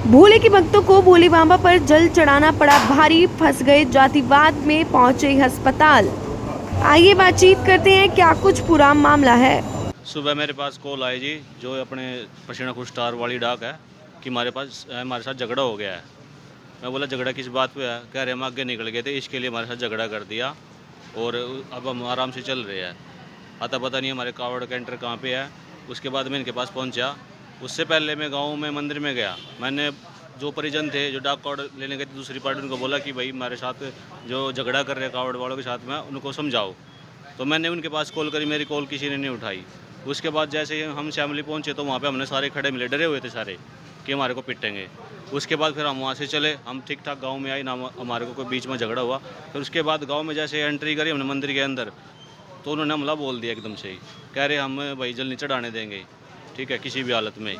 भोले के भक्तों को भोले बाबा पर जल चढ़ाना पड़ा भारी, फंस गए जातिवाद में पहुंचे अस्पताल। आइए बातचीत करते हैं क्या कुछ पूरा मामला है। सुबह मेरे पास कॉल आई जी, जो अपने पसीना खुश स्टार वाली डाक है कि हमारे साथ झगड़ा हो गया है। मैं बोला झगड़ा किस बात पे है? कह रहे हम आगे निकल गए थे, इसके लिए हमारे साथ झगड़ा कर दिया और अब हम आराम से चल रहे हैं। आता पता नहीं हमारे कावड़ कैंटर कहाँ पे है। उसके बाद मैं इनके पास पहुंचा। उससे पहले मैं गाँव में मंदिर में गया। मैंने जो परिजन थे जो डाक कावड़ लेने गए थे दूसरी पार्टी, उनको बोला कि भाई हमारे साथ जो झगड़ा कर रहे हैं कावड़ वालों के साथ में, उनको समझाओ। तो मैंने उनके पास कॉल करी, मेरी कॉल किसी ने नहीं उठाई। उसके बाद जैसे ही हम श्यामली पहुंचे तो वहाँ पे हमने सारे खड़े मिले, डरे हुए थे सारे कि हमारे को पिटेंगे। उसके बाद फिर हम वहाँ से चले, हम ठीक ठाक गांव में आए ना, हमारे को कोई बीच में झगड़ा हुआ। फिर उसके बाद गांव में जैसे एंट्री करी हमने मंदिर के अंदर, तो उन्होंने हमला बोल दिया एकदम से ही। कह रहे हम भाई जल नहीं चढ़ाने देंगे, ठीक है, किसी भी हालत में।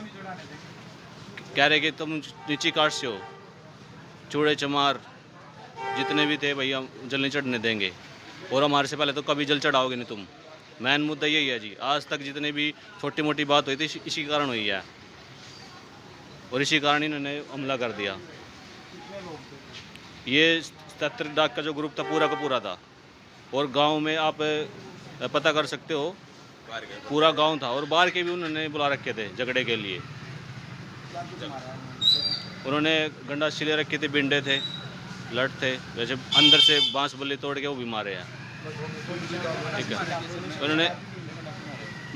कह रहे कि तुम नीची कास्ट से हो, चूड़े चमार जितने भी थे भाई हम जल नहीं चढ़ने देंगे, और हमारे से पहले तो कभी जल चढ़ाओगे नहीं तुम। मेन मुद्दा यही है जी, आज तक जितने भी छोटी मोटी बात हुई थी इसी कारण हुई है, और इसी कारण इन्होंने हमला कर दिया। ये 77 डाक का जो ग्रुप था पूरा का पूरा था, और गांव में आप पता कर सकते हो पूरा गांव था, और बाहर के भी उन्होंने बुला रखे थे झगड़े के लिए। उन्होंने गंडासी ले रखे थे, बिंडे थे, लट थे, वैसे अंदर से बांस बल्ली तोड़ के वो भी मारे हैं। ठीक है, उन्होंने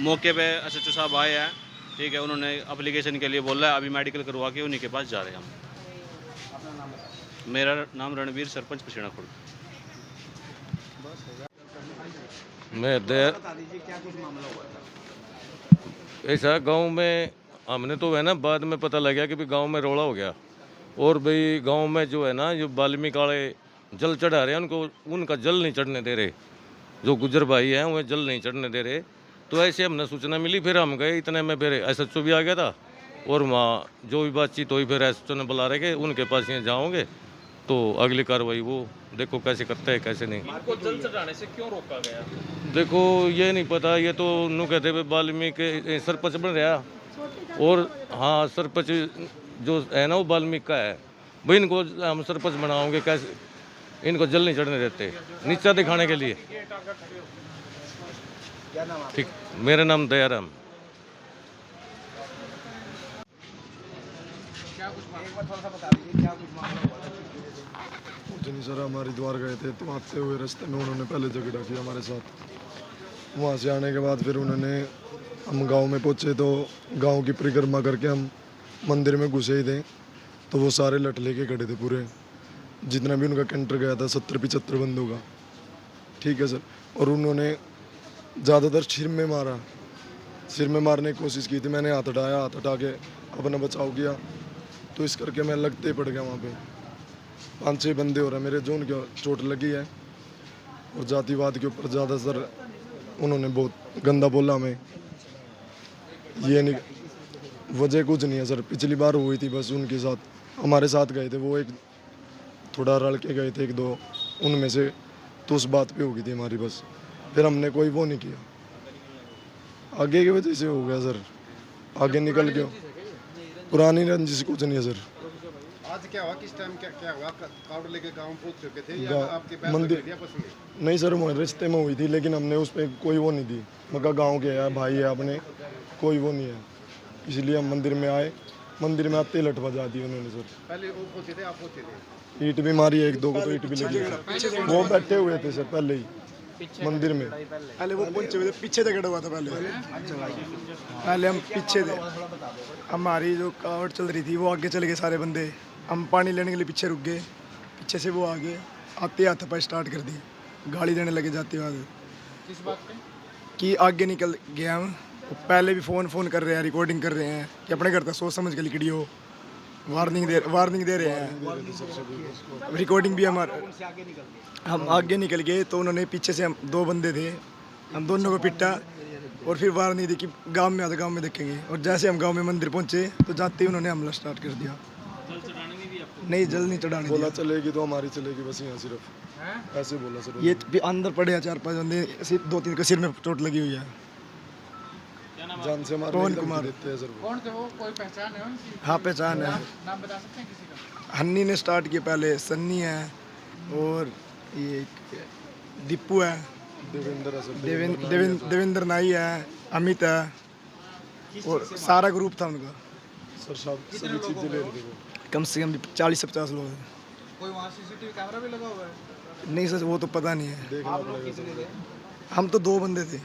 मौके पे एसएचओ साहब आए हैं, ठीक है, उन्होंने एप्लीकेशन के लिए बोला है, अभी मेडिकल करवा के उन्हीं के पास जा रहे हैं हम। मेरा नाम रणवीर, सरपंच पसीना खुर्द। मैं देर ऐसा गांव में हमने तो है ना, बाद में पता लगा कि भाई गांव में रोड़ा हो गया, और भाई गांव में जो है ना, जो वाल्मीकि वाले जल चढ़ा रहे हैं, उनको उनका जल नहीं चढ़ने दे रहे। जो गुजर भाई हैं वो जल नहीं चढ़ने दे रहे। तो ऐसे हमने सूचना मिली, फिर हम गए। इतने में फिर एसएचओ भी आ गया था, और वहाँ जो भी बातचीत हुई, फिर एसएचओ ने बुला रहे कि उनके पास यहाँ जाओगे तो अगली कार्रवाई वो देखो कैसे करते हैं कैसे नहीं। आपको जल चढ़ाने से क्यों रोका गया? देखो ये नहीं पता, ये तो नु कहते हुए वाल्मीकि सरपंच बन रहा, और हाँ सरपंच जो है ना वो वाल्मीकि का है भाई। इनको हम सरपंच बनाओगे कैसे? इनको जल नहीं चढ़ने देते, नीचा दिखाने के लिए। ठीक, मेरा नाम दयाराम। कुछ नहीं सर, हम हरिद्वार गए थे तो आते हुए रास्ते में उन्होंने पहले झगड़ा किया हमारे साथ। वहाँ से आने के बाद फिर हम गांव में पहुँचे तो गांव की परिक्रमा करके हम मंदिर में घुसे ही थे, तो वो सारे लठ लेके खड़े थे पूरे, जितना भी उनका कैंटर गया था 70-75 बंदों का। ठीक है सर, और उन्होंने ज़्यादातर सिर में मारा, सिर में मारने की कोशिश की थी। मैंने हाथ हटाया, हाथ हटा के अपना बचाव किया, तो इस करके मैं लगते पड़ गया। वहाँ पे 5-6 बंदे हो रहे मेरे जो उनके चोट लगी है, और जातिवाद के ऊपर ज़्यादा सर उन्होंने बहुत गंदा बोला हमें। ये नहीं, वजह कुछ नहीं है सर, पिछली बार हुई थी बस उनके साथ, हमारे साथ गए थे वो, एक थोड़ा रल के गए थे 1-2 उनमें से, तो उस बात पे हो गई थी हमारी बस। फिर हमने कोई वो नहीं किया, आगे की वजह से हो गया सर, आगे निकल गया। पुरानी रंजिश कुछ नहीं है सर। आज क्या हुआ? किस टाइम क्या हुआ? कावड़ लेके गांव पहुंच चुके थे या आपके पैर मंदिर दिया आपस में? नहीं सर, वो रिश्ते में हुई थी, लेकिन हमने उस पर कोई वो नहीं दी। मगर गांव के है, भाई है अपने, कोई वो नहीं है, इसलिए हम मंदिर में आए। मंदिर में आते ही लठ बजा दी उन्होंने सर। पहले वो पहुंचे थे, आप पहुंचे थे? ईंट भी मारी है, 1-2 को तो ईंट भी लगी है। वो बैठे हुए थे सर पहले ही मंदिर में। पहले वो पहुंचे हुए थे, पीछे झगड़ा हुआ था पहले हम पीछे थे। हमारी जो कावड़ चल रही थी वो आगे चले गए सारे बंदे, हम पानी लेने के लिए पीछे रुक गए। पीछे से वो आगे आते हाथ पर स्टार्ट कर दी, गाली देने लगे जाते हुए। किस बात पे? कि आगे निकल गए हम। पहले भी फ़ोन कर रहे हैं, रिकॉर्डिंग कर रहे हैं कि अपने घर तक सोच समझ के लिखड़ी हो, वार्निंग दे रहे हैं। रिकॉर्डिंग भी हम आगे निकल गए तो उन्होंने पीछे से, हम 2 बंदे थे, हम दोनों को पिटा, और फिर वार्निंग दी कि गांव में आते गांव में देखेंगे। और जैसे हम गांव में मंदिर पहुंचे तो जाते ही उन्होंने हमला स्टार्ट कर दिया। नहीं, जल नहीं चढ़ाने बोला दिया। चलेगी तो हमारी चलेगी बस, यहाँ सिर्फ ऐसे बोला सर। ये भी अंदर पड़े हैं 4-5 बंदे, 2-3 के सिर में चोट लगी हुई है। जान से मारने पवन की धमकी कुमार। देते हैं सर वो। कौन थे वो, कोई पहचान है उनकी? हाँ पहचान है। नाम बता सकते हैं किसी का? हन्नी ने स्टार्ट किया पहले, सन्नी है और ये एक दीपू है, देवेंद्र है सर, देवेंद्र नाई है, अमित है और सारा ग्रुप था उनका। सर सभी चीजें ले रहे थे वो। कम से कम 40 से 50 लोग हैं। कोई वहाँ सीसीटीवी कैमरा भी लगा हुआ है? नहीं सर वो तो पता नहीं है। देखना पड़ेगा सर। हम तो 2 बंदे थे।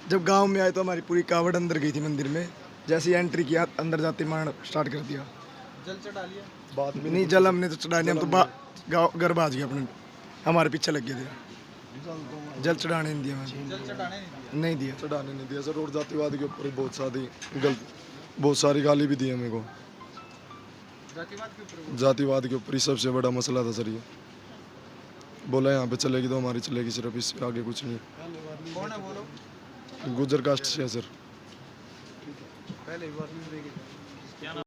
जब गांव में आए तो हमारी पूरी कावड़ अंदर गई थी मंदिर में। जैसे ही एंट्री किया अंदर जाते मारना स्टार्ट कर दिया। जल चढ़ा लिया? बात में नहीं जल हमने तो चढ़ाने, हम तो गाँव घर भाज गए अपने, हमारे पीछे लग गए थे। जल चढ़ाने नहीं दिया मैंने। जल चढ़ाने नहीं नहीं दिया। चढ़ाने नहीं दिया सर। और जातिवाद के ऊपर बहुत सारी गाली भी दी है मेरे को। दिया? जातिवाद के ऊपर? जातिवाद के ऊपर ही सबसे बड़ा मसला था सर ये। बोला यहाँ पे चलेगी तो हमारी चलेगी, सिर्फ इससे आगे कुछ नहीं। कौन है वो लोग? गुजर कास्ट से है सर। पहले भी वार्निंग देगी।